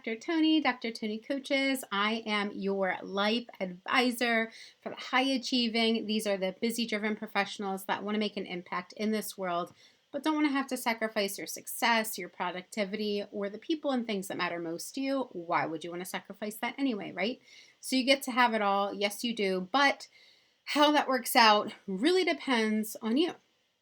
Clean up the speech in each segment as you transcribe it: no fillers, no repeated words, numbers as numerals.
Dr. Toni Coaches. I am your life advisor for the high achieving. These are the busy driven professionals that want to make an impact in this world, but don't want to have to sacrifice your success, your productivity, or the people and things that matter most to you. Why would you want to sacrifice that anyway, right? So you get to have it all. Yes, you do. But how that works out really depends on you.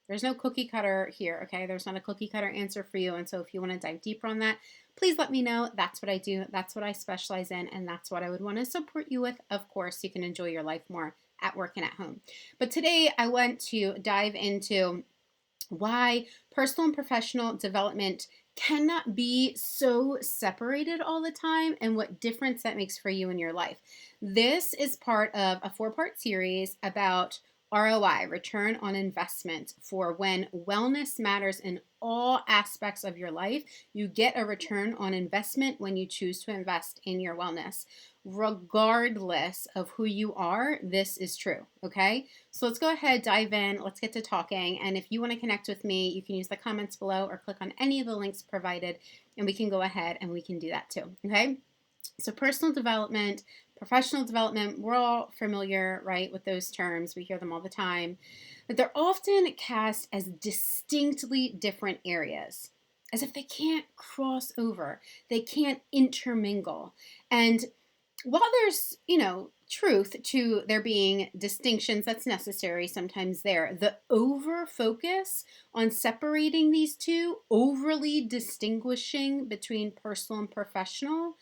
There's no cookie cutter here, okay? There's not a cookie cutter answer for you. And so if you want to dive deeper on that, please let me know. That's what I do. That's what I specialize in. And that's what I would want to support you with. Of course, you can enjoy your life more at work and at home. But today I want to dive into why personal and professional development cannot be so separated all the time and what difference that makes for you in your life. This is part of a 4-part series about ROI, return on investment, for when wellness matters in all aspects of your life. You get a return on investment when you choose to invest in your wellness. Regardless of who you are, this is true, okay? So let's go ahead, dive in, let's get to talking. And if you want to connect with me, you can use the comments below or click on any of the links provided, and we can go ahead and we can do that too, okay? So personal development, professional development, we're all familiar, right, with those terms. We hear them all the time. But they're often cast as distinctly different areas, as if they can't cross over, they can't intermingle. And while there's, truth to there being distinctions that's necessary sometimes there, the over focus on separating these two, overly distinguishing between personal and professional,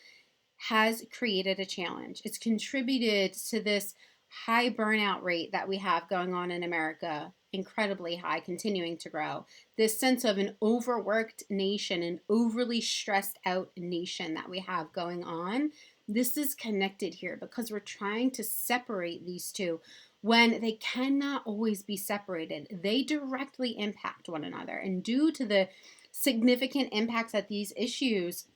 has created a challenge. It's contributed to this high burnout rate that we have going on in America, incredibly high, continuing to grow. This sense of an overworked nation, an overly stressed out nation that we have going on. This is connected here because we're trying to separate these two when they cannot always be separated. They directly impact one another. And due to the significant impacts that these issues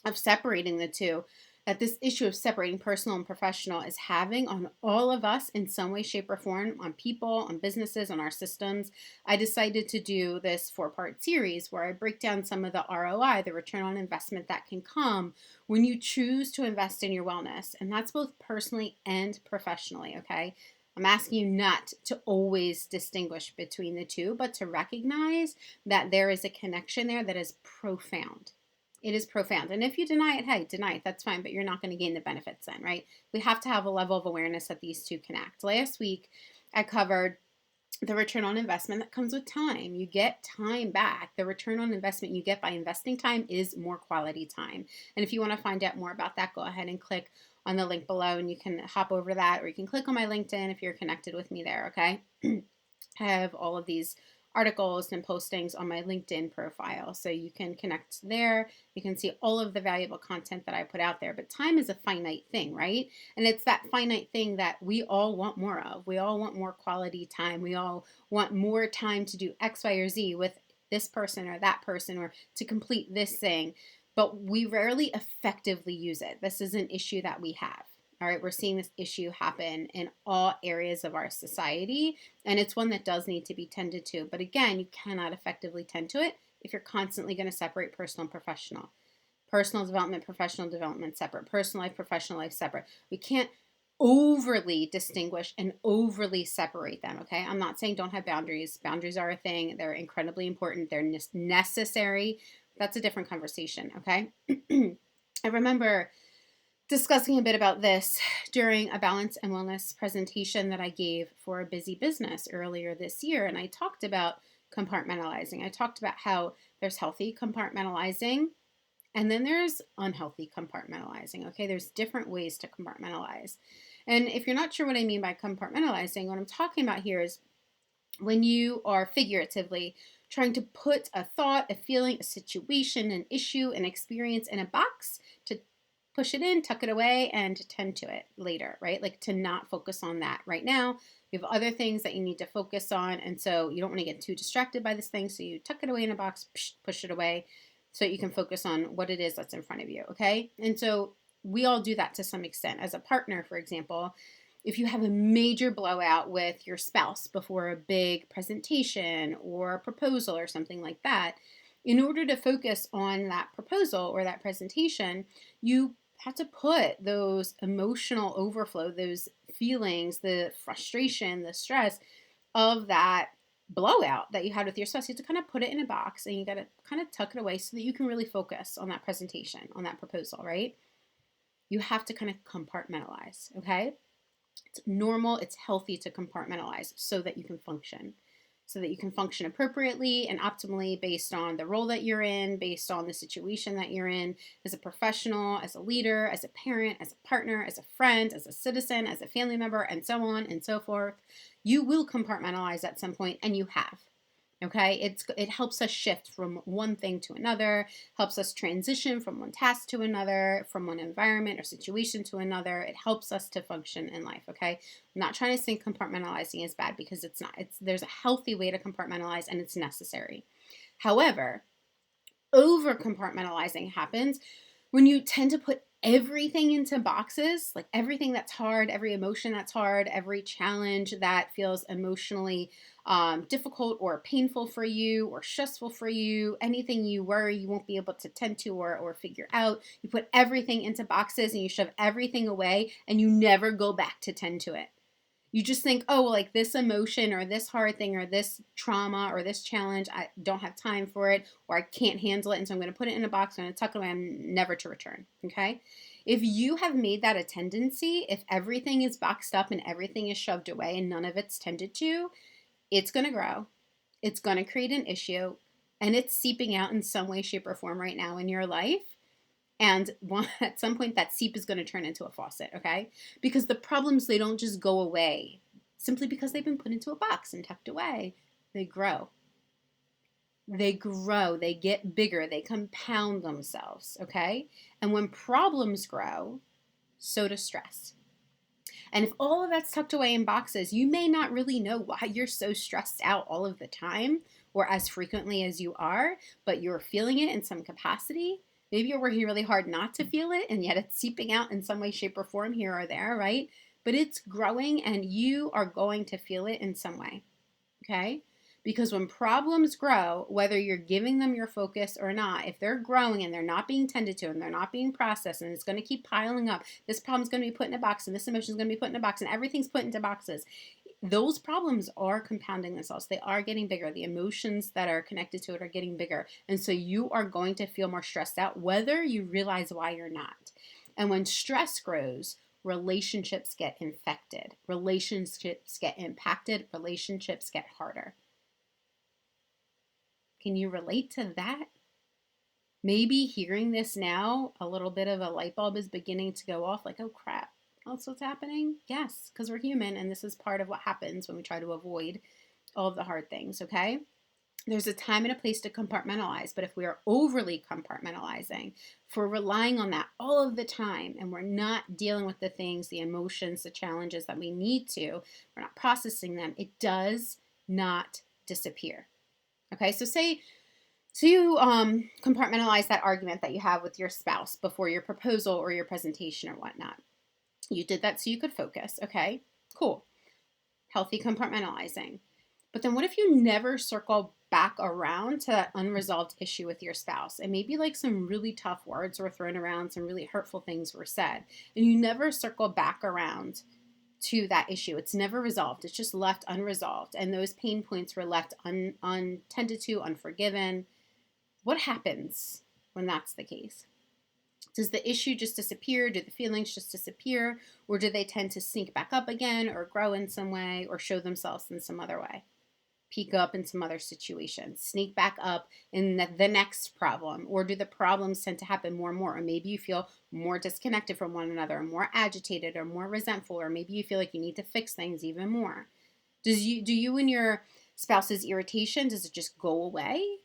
of separating the two, that this issue of separating personal and professional is having on all of us in some way, shape, or form, on people, on businesses, on our systems, I decided to do this 4-part series where I break down some of the ROI, the return on investment that can come when you choose to invest in your wellness. And that's both personally and professionally, okay? I'm asking you not to always distinguish between the two, but to recognize that there is a connection there that is profound. It is profound. And if you deny it, hey, deny it. That's fine, but you're not going to gain the benefits then, right? We have to have a level of awareness that these two connect. Last week, I covered the return on investment that comes with time. You get time back. The return on investment you get by investing time is more quality time. And if you want to find out more about that, go ahead and click on the link below and you can hop over that, or you can click on my LinkedIn if you're connected with me there, okay? I have all of these articles and postings on my LinkedIn profile. So you can connect there. You can see all of the valuable content that I put out there. But time is a finite thing, right? And it's that finite thing that we all want more of. We all want more quality time. We all want more time to do X, Y, or Z with this person or that person, or to complete this thing. But we rarely effectively use it. This is an issue that we have. All right, we're seeing this issue happen in all areas of our society, and it's one that does need to be tended to. But again, you cannot effectively tend to it if you're constantly going to separate personal and professional. Personal development, professional development separate. Personal life, professional life separate. We can't overly distinguish and overly separate them, okay? I'm not saying don't have boundaries. Boundaries are a thing. They're incredibly important. They're necessary. That's a different conversation, okay? I remember discussing a bit about this during a balance and wellness presentation that I gave for a busy business earlier this year. And I talked about compartmentalizing. I talked about how there's healthy compartmentalizing and then there's unhealthy compartmentalizing. Okay, there's different ways to compartmentalize. And if you're not sure what I mean by compartmentalizing, what I'm talking about here is when you are figuratively trying to put a thought, a feeling, a situation, an issue, an experience in a box to push it in, tuck it away, and tend to it later, right? Like to not focus on that right now. You have other things that you need to focus on, and so you don't want to get too distracted by this thing, so you tuck it away in a box, push it away, so you can focus on what it is that's in front of you, okay? And so we all do that to some extent. As a partner, for example, if you have a major blowout with your spouse before a big presentation or a proposal or something like that, In order to focus on that proposal or that presentation, you have to put those emotional overflow, those feelings, the frustration, the stress of that blowout that you had with your spouse. You have to kind of put it in a box and you got to kind of tuck it away so that you can really focus on that presentation, on that proposal, right? You have to kind of compartmentalize, okay? It's normal, it's healthy to compartmentalize so that you can function. So that you can function appropriately and optimally based on the role that you're in, based on the situation that you're in, as a professional, as a leader, as a parent, as a partner, as a friend, as a citizen, as a family member, and so on and so forth. You will compartmentalize at some point, and you have. Okay, it helps us shift from one thing to another, helps us transition from one task to another, from one environment or situation to another. It helps us to function in life. Okay, I'm not trying to say compartmentalizing is bad, because it's not. There's a healthy way to compartmentalize, and it's necessary. However, over compartmentalizing happens when you tend to put everything into boxes, like everything that's hard, every emotion that's hard, every challenge that feels emotionally difficult or painful for you or stressful for you, anything you worry you won't be able to tend to or figure out. You put everything into boxes and you shove everything away and you never go back to tend to it. You just think, oh, well, like this emotion or this hard thing or this trauma or this challenge, I don't have time for it, or I can't handle it, and so I'm going to put it in a box, I'm going to tuck it away, I'm never to return, okay? If you have made that a tendency, if everything is boxed up and everything is shoved away and none of it's tended to, it's going to grow. It's going to create an issue, and it's seeping out in some way, shape, or form right now in your life. And at some point, that seep is going to turn into a faucet, okay? Because the problems, they don't just go away simply because they've been put into a box and tucked away. They grow. They grow. They get bigger. They compound themselves, okay? And when problems grow, so does stress. And if all of that's tucked away in boxes, you may not really know why you're so stressed out all of the time or as frequently as you are, but you're feeling it in some capacity. Maybe you're working really hard not to feel it, and yet it's seeping out in some way, shape, or form here or there, right? But it's growing, and you are going to feel it in some way, okay? Because when problems grow, whether you're giving them your focus or not, if they're growing and they're not being tended to and they're not being processed and it's going to keep piling up, this problem's going to be put in a box and this emotion is going to be put in a box and everything's put into boxes. Those problems are compounding themselves. They are getting bigger. The emotions that are connected to it are getting bigger. And so you are going to feel more stressed out, whether you realize why you're not. And when stress grows, relationships get infected, relationships get impacted, relationships get harder. Can you relate to that? Maybe hearing this now, a little bit of a light bulb is beginning to go off, like, oh crap, that's what's happening? Yes, because we're human, and this is part of what happens when we try to avoid all of the hard things, okay? There's a time and a place to compartmentalize, but if we are overly compartmentalizing, if we're relying on that all of the time and we're not dealing with the things, the emotions, the challenges that we need to, we're not processing them, it does not disappear. Okay, so you compartmentalize that argument that you have with your spouse before your proposal or your presentation or whatnot. You did that so you could focus. Okay, cool. Healthy compartmentalizing. But then what if you never circle back around to that unresolved issue with your spouse? And maybe like some really tough words were thrown around, some really hurtful things were said, and you never circle back around to that issue. It's never resolved. It's just left unresolved. And those pain points were left untended to, unforgiven. What happens when that's the case? Does the issue just disappear? Do the feelings just disappear? Or do they tend to sneak back up again or grow in some way or show themselves in some other way? Peek up in some other situation, sneak back up in the next problem? Or do the problems tend to happen more and more? Or maybe you feel more disconnected from one another, or more agitated, or more resentful, or maybe you feel like you need to fix things even more. Do you and your spouse's irritation, does it just go away?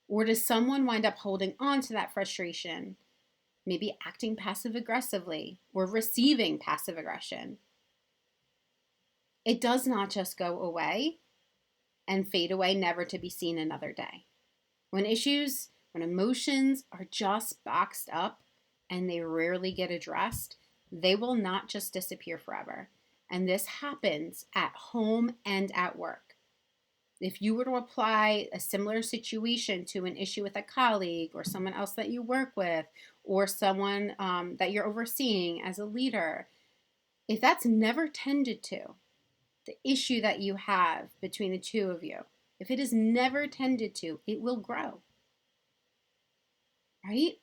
Or does someone wind up holding on to that frustration, maybe acting passive aggressively or receiving passive aggression? It does not just go away and fade away, never to be seen another day. When emotions are just boxed up and they rarely get addressed, they will not just disappear forever. And this happens at home and at work. If you were to apply a similar situation to an issue with a colleague or someone else that you work with or someone that you're overseeing as a leader, if that's never tended to, the issue that you have between the two of you, if it is never tended to, it will grow, right?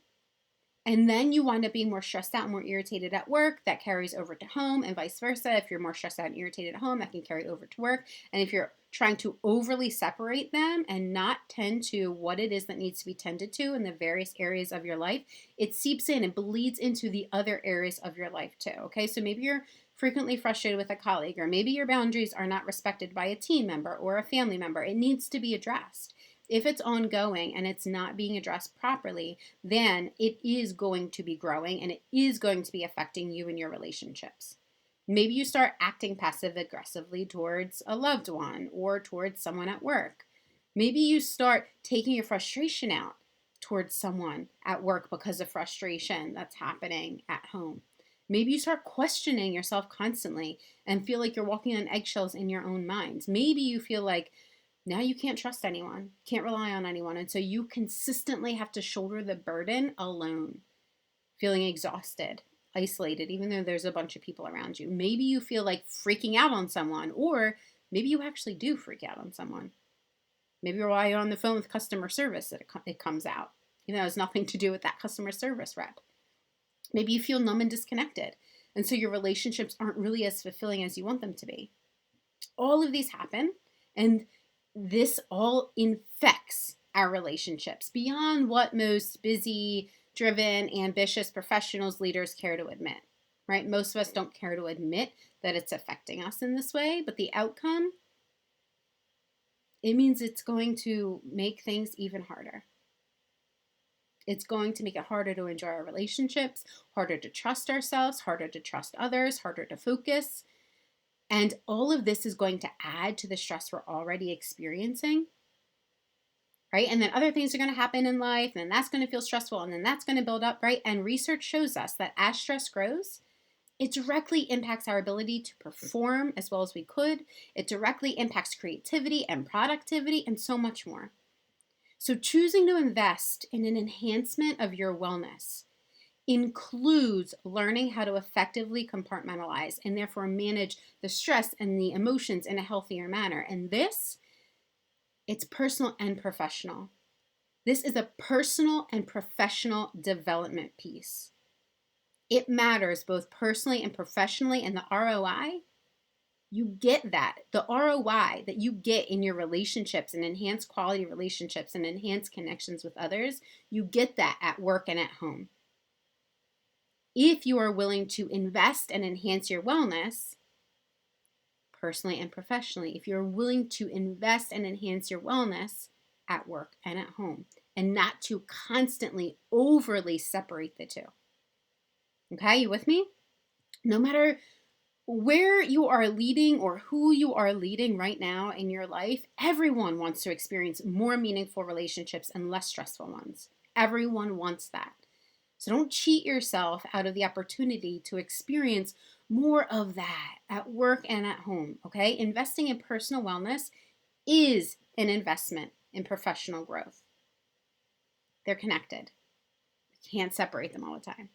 And then you wind up being more stressed out and more irritated at work. That carries over to home, and vice versa. If you're more stressed out and irritated at home, that can carry over to work. And if you're trying to overly separate them and not tend to what it is that needs to be tended to in the various areas of your life, it seeps in and bleeds into the other areas of your life too. Okay, so maybe you're frequently frustrated with a colleague, or maybe your boundaries are not respected by a team member or a family member. It needs to be addressed. If it's ongoing and it's not being addressed properly, then it is going to be growing and it is going to be affecting you and your relationships. Maybe you start acting passive aggressively towards a loved one or towards someone at work. Maybe you start taking your frustration out towards someone at work because of frustration that's happening at home. Maybe you start questioning yourself constantly and feel like you're walking on eggshells in your own mind. Maybe you feel like now you can't trust anyone, can't rely on anyone. And so you consistently have to shoulder the burden alone, feeling exhausted, isolated, even though there's a bunch of people around you. Maybe you feel like freaking out on someone, or maybe you actually do freak out on someone. Maybe while you're on the phone with customer service, it comes out, even though it has nothing to do with that customer service rep. Maybe you feel numb and disconnected. And so your relationships aren't really as fulfilling as you want them to be. All of these happen, and this all infects our relationships beyond what most busy, driven, ambitious professionals, leaders care to admit, right? Most of us don't care to admit that it's affecting us in this way, but the outcome, it means it's going to make things even harder. It's going to make it harder to enjoy our relationships, harder to trust ourselves, harder to trust others, harder to focus. And all of this is going to add to the stress we're already experiencing, right? And then other things are going to happen in life, and then that's going to feel stressful, and then that's going to build up, right? And research shows us that as stress grows, it directly impacts our ability to perform as well as we could. It directly impacts creativity and productivity and so much more. So choosing to invest in an enhancement of your wellness includes learning how to effectively compartmentalize and therefore manage the stress and the emotions in a healthier manner. And this, it's personal and professional. This is a personal and professional development piece. It matters both personally and professionally, and the ROI, you get that. The ROI that you get in your relationships and enhanced quality relationships and enhanced connections with others, you get that at work and at home. If you are willing to invest and enhance your wellness, personally and professionally, if you're willing to invest and enhance your wellness at work and at home, and not to constantly overly separate the two. Okay, you with me? No matter where you are leading or who you are leading right now in your life, everyone wants to experience more meaningful relationships and less stressful ones. Everyone wants that. So don't cheat yourself out of the opportunity to experience more of that at work and at home, okay? Investing in personal wellness is an investment in professional growth. They're connected. You can't separate them all the time.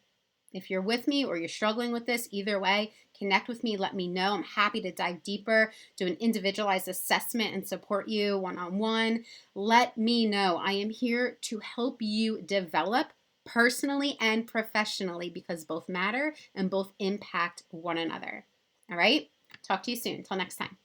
If you're with me or you're struggling with this, either way, connect with me, let me know. I'm happy to dive deeper, do an individualized assessment and support you one-on-one. Let me know. I am here to help you develop personally and professionally because both matter and both impact one another. All right? Talk to you soon. Until next time.